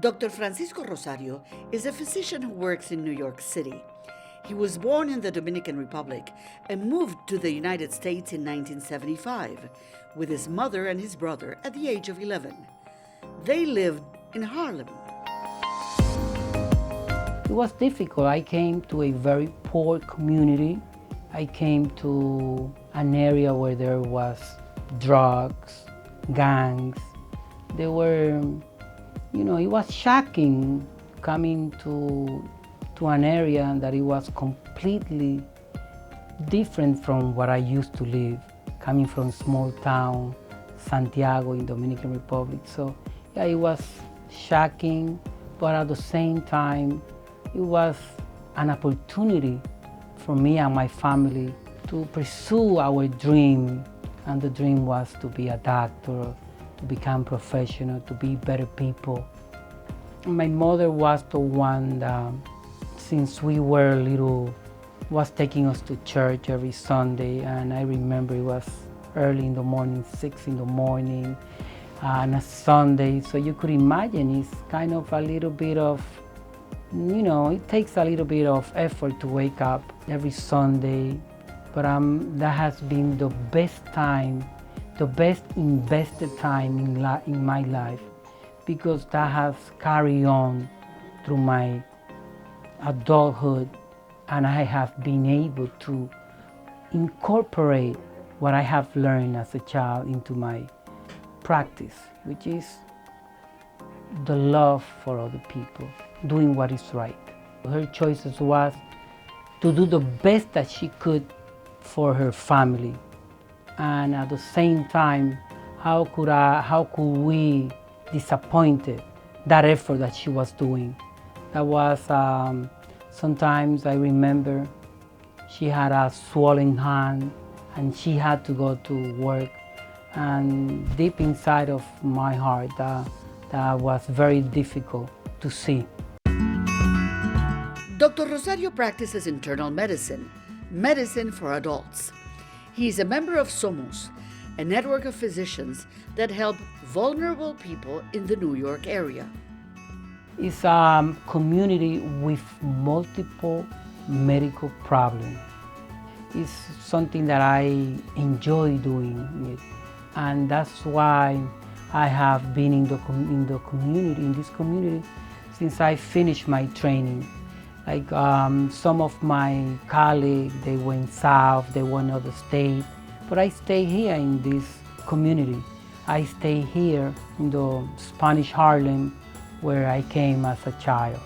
Dr. Francisco Rosario is a physician who works in New York City. He was born in the Dominican Republic and moved to the United States in 1975 with his mother and his brother at the age of 11. They lived in Harlem. It was difficult. I came to a very poor community. I came to an area where there was drugs, gangs. There were, it was shocking coming to an area that it was completely different from what I used to live, coming from small town, Santiago in Dominican Republic. So yeah, it was shocking, but at the same time, it was an opportunity for me and my family to pursue our dream. And the dream was to be a doctor, to become professional, to be better people. My mother was the one that, since we were little, was taking us to church every Sunday. And I remember it was early in the morning, 6 in the morning, on a Sunday. So you could imagine it's kind of a little bit of, it takes a little bit of effort to wake up every Sunday. But that has been the best time, the best invested time in my life, because that has carried on through my adulthood, and I have been able to incorporate what I have learned as a child into my practice, which is the love for other people, doing what is right. Her choices was to do the best that she could for her family, and at the same time, how could we disappoint that effort that she was doing? That was sometimes I remember she had a swollen hand and she had to go to work, and deep inside of my heart that was very difficult to see. Dr. Rosario practices internal medicine for adults. He is a member of SOMOS, a network of physicians that help vulnerable people in the New York area. It's a community with multiple medical problems. It's something that I enjoy doing it, and that's why I have been in this community since I finished my training. Like some of my colleagues, they went south, they went other state, but I stay here in this community. I stay here in the Spanish Harlem, where I came as a child.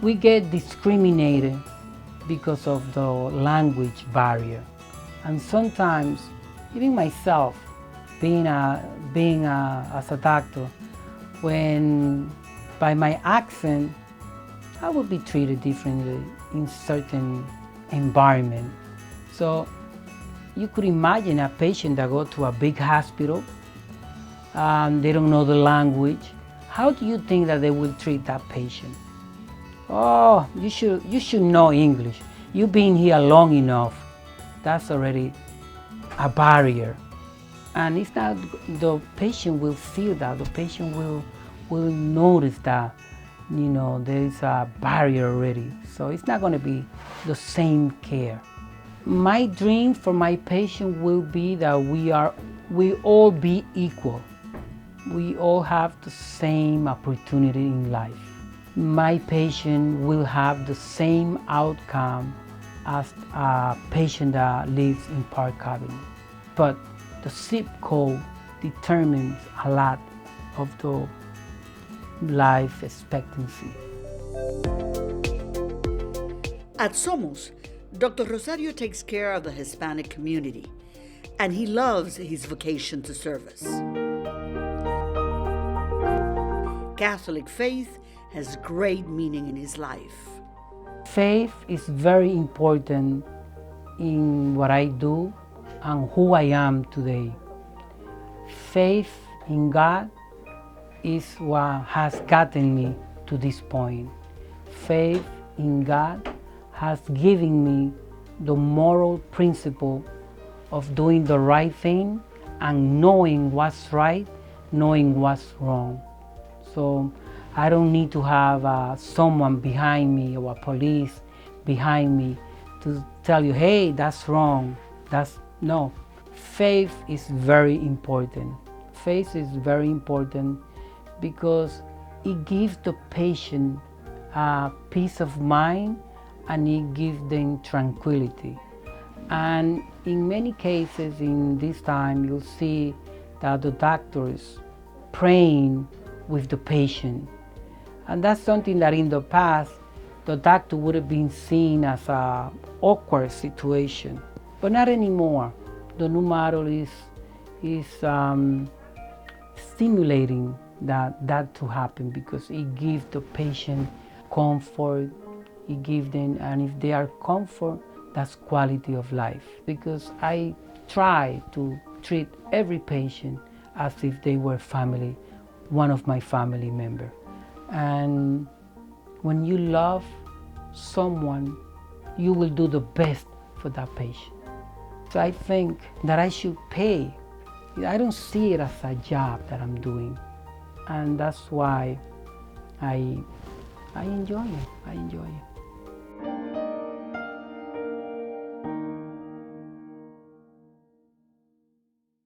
We get discriminated because of the language barrier, and sometimes even myself, being as a doctor, when by my accent, I would be treated differently in certain environment. So you could imagine a patient that go to a big hospital, they don't know the language. How do you think that they will treat that patient? Oh, you should know English. You've been here long enough. That's already a barrier. And it's not, the patient will feel that, the patient will notice that, there is a barrier already. So it's not going to be the same care. My dream for my patient will be that we all be equal. We all have the same opportunity in life. My patient will have the same outcome as a patient that lives in Park Avenue. But the zip code determines a lot of the life expectancy. At SOMOS, Dr. Rosario takes care of the Hispanic community, and he loves his vocation to service. Catholic faith has great meaning in his life. Faith is very important in what I do and who I am today. Faith in God is what has gotten me to this point. Faith in God has given me the moral principle of doing the right thing and knowing what's right, knowing what's wrong. So I don't need to have someone behind me or a police behind me to tell you, hey, that's wrong. No. Faith is very important. Faith is very important because it gives the patient peace of mind and it gives them tranquility. And in many cases in this time, you'll see that the doctors praying with the patient. And that's something that in the past, the doctor would have been seen as an awkward situation, but not anymore. The new model is stimulating that to happen because it gives the patient comfort, it gives them, and if they are comfort, that's quality of life. Because I try to treat every patient as if they were family, one of my family members. And when you love someone, you will do the best for that patient. So I think that I should pay. I don't see it as a job that I'm doing. And that's why I enjoy it. I enjoy it.